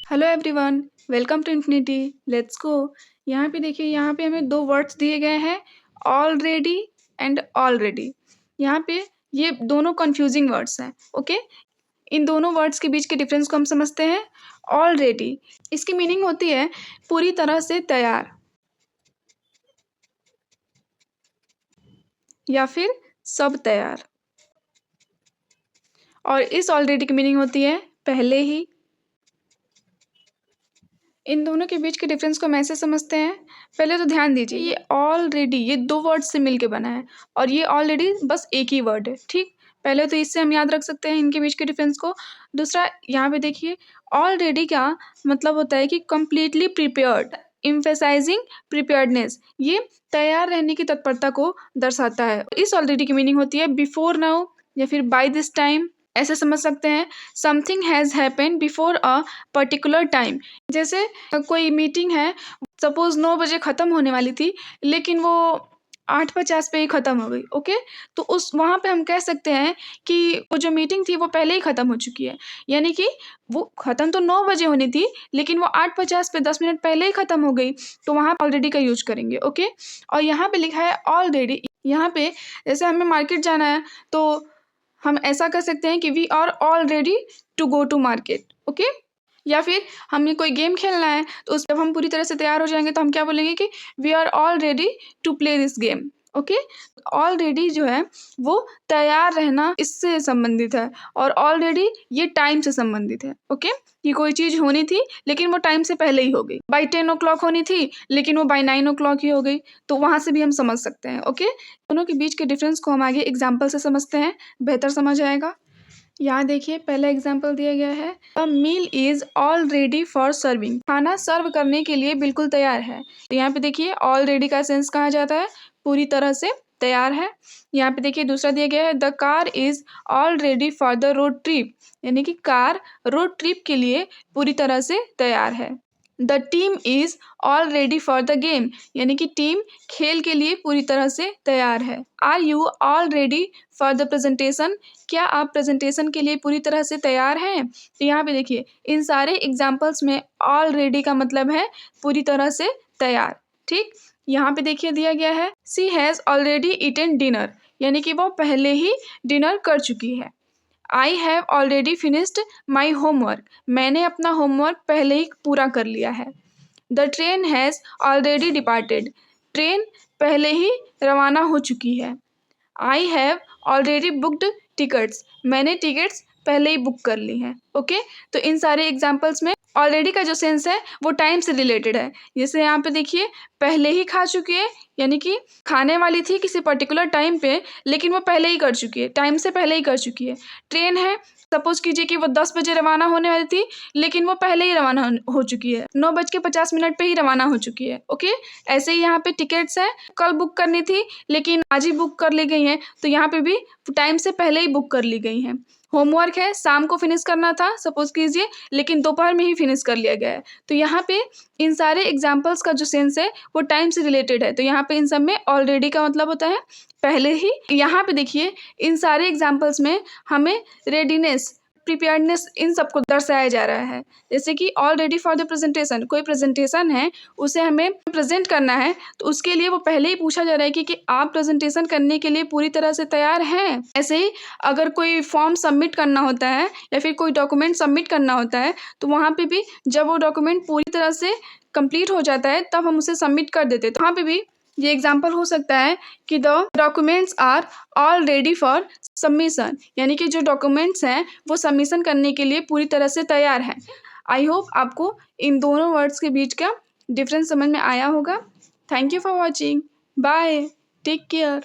Hello everyone, welcome to infinity. Let's go. यहाँ पे देखिए, यहाँ पे हमें दो वर्ड्स दिए गए हैं, ऑलरेडी एंड ऑलरेडी। यहाँ पे ये दोनों कंफ्यूजिंग वर्ड्स हैं। ओके, इन दोनों वर्ड्स के बीच के डिफरेंस को हम समझते हैं। ऑलरेडी, इसकी मीनिंग होती है पूरी तरह से तैयार या फिर सब तैयार। और इस ऑलरेडी की मीनिंग होती है पहले ही। इन दोनों के बीच के डिफरेंस को हम ऐसे समझते हैं। पहले तो ध्यान दीजिए, ये ऑलरेडी ये दो वर्ड से मिलके बना है और ये ऑलरेडी बस एक ही वर्ड है। ठीक, पहले तो इससे हम याद रख सकते हैं इनके बीच के डिफरेंस को। दूसरा, यहाँ पे देखिए, ऑलरेडी का मतलब होता है कि कंप्लीटली प्रिपेयर्ड, इम्फेसाइजिंग प्रिपेयर्डनेस। ये तैयार रहने की तत्परता को दर्शाता है। इस ऑलरेडी की मीनिंग होती है बिफोर नाउ या फिर बाय दिस टाइम। ऐसे समझ सकते हैं, something has happened before a particular time. जैसे कोई मीटिंग है, सपोज 9 बजे ख़त्म होने वाली थी, लेकिन वो 8:50 पे ही ख़त्म हो गई। ओके, तो उस वहाँ पे हम कह सकते हैं कि वो जो मीटिंग थी वो पहले ही ख़त्म हो चुकी है। यानी कि वो ख़त्म तो 9 बजे होनी थी, लेकिन वो 8:50 पे 10 मिनट पहले ही ख़त्म हो गई, तो वहाँ ऑलरेडी का यूज करेंगे। ओके, और यहाँ पे लिखा है ऑलरेडी। यहाँ पे जैसे हमें मार्केट जाना है, तो हम ऐसा कर सकते हैं कि we are all ready to go to market. Okay, या फिर हमें कोई गेम खेलना है, तो उस जब हम पूरी तरह से तैयार हो जाएंगे तो हम क्या बोलेंगे कि we are all ready to play this game. Okay, already जो है वो तैयार रहना इससे संबंधित है, और ऑलरेडी ये टाइम से संबंधित है। ओके, कि कोई चीज़ होनी थी लेकिन वो टाइम से पहले ही हो गई। बाई 10 o'clock होनी थी लेकिन वो बाई 9 o'clock ही हो गई, तो वहाँ से भी हम समझ सकते हैं। ओके, दोनों के बीच के डिफरेंस को हम आगे एग्जाम्पल से समझते हैं, बेहतर समझ आएगा। यहाँ देखिए, पहला एग्जाम्पल दिया गया है, a meal is all ready for serving. खाना सर्व करने के लिए बिल्कुल तैयार है। तो यहाँ पे देखिए, ऑल रेडी का सेंस कहा जाता है पूरी तरह से तैयार है। यहाँ पे देखिए, दूसरा दिया गया है, the car is all ready for the road trip. यानी कि कार रोड ट्रिप के लिए पूरी तरह से तैयार है। The team is all ready for the game. यानी कि टीम खेल के लिए पूरी तरह से तैयार है। Are you all ready for the presentation. क्या आप प्रेजेंटेशन के लिए पूरी तरह से तैयार हैं। तो यहाँ पे देखिए, इन सारे एग्जाम्पल्स में ऑल रेडी का मतलब है पूरी तरह से तैयार। ठीक, यहाँ पे देखिए दिया गया है, सी हैज़ ऑलरेडी ईटन डिनर। यानी कि वो पहले ही डिनर कर चुकी है। I have already finished my homework. मैंने अपना होमवर्क पहले ही पूरा कर लिया है। The train has already departed. Train पहले ही रवाना हो चुकी है। I have already booked tickets. मैंने टिकट्स पहले ही बुक कर ली हैं। ओके, तो इन सारे एग्जाम्पल्स में ऑलरेडी का जो सेंस है वो टाइम से रिलेटेड है। जैसे यहाँ पे देखिए, पहले ही खा चुकी है, यानी कि खाने वाली थी किसी पर्टिकुलर टाइम पे, लेकिन वो पहले ही कर चुकी है, टाइम से पहले ही कर चुकी है। ट्रेन है, सपोज कीजिए कि वो 10 बजे रवाना होने वाली थी, लेकिन वो पहले ही रवाना हो चुकी है, 9:50 पे ही रवाना हो चुकी है। ओके, ऐसे ही यहाँ पे टिकट्स हैं, कल बुक करनी थी लेकिन आज ही बुक कर ली गई हैं, तो यहाँ पे भी टाइम से पहले ही बुक कर ली गई हैं। होमवर्क है, शाम को फिनिश करना था सपोज कीजिए, लेकिन दोपहर में ही फिनिश कर लिया गया है। तो यहाँ पे इन सारे एग्जाम्पल्स का जो सेंस है वो टाइम से रिलेटेड है। तो यहाँ पे इन सब में ऑलरेडी का मतलब होता है पहले ही। यहाँ पे देखिए, इन सारे एग्जाम्पल्स में हमें रेडीनेस, प्रिपेयर्डनेस, इन सबको दर्शाया जा रहा है। जैसे कि all ready for the presentation, कोई प्रेजेंटेशन है उसे हमें प्रेजेंट करना है, तो उसके लिए वो पहले ही पूछा जा रहा है कि आप प्रेजेंटेशन करने के लिए पूरी तरह से तैयार हैं। ऐसे ही अगर कोई फॉर्म सबमिट करना होता है या फिर कोई डॉक्यूमेंट सबमिट करना होता है, तो वहाँ पे भी जब वो डॉक्यूमेंट पूरी तरह से कंप्लीट हो जाता है तब हम उसे सबमिट कर देते हैं। तो वहाँ पे भी ये एग्जाम्पल हो सकता है कि the documents are all ready for submission. यानी कि जो डॉक्यूमेंट्स हैं वो सबमिशन करने के लिए पूरी तरह से तैयार हैं। आई होप आपको इन दोनों वर्ड्स के बीच का डिफरेंस समझ में आया होगा। Thank you for watching. Bye, take care.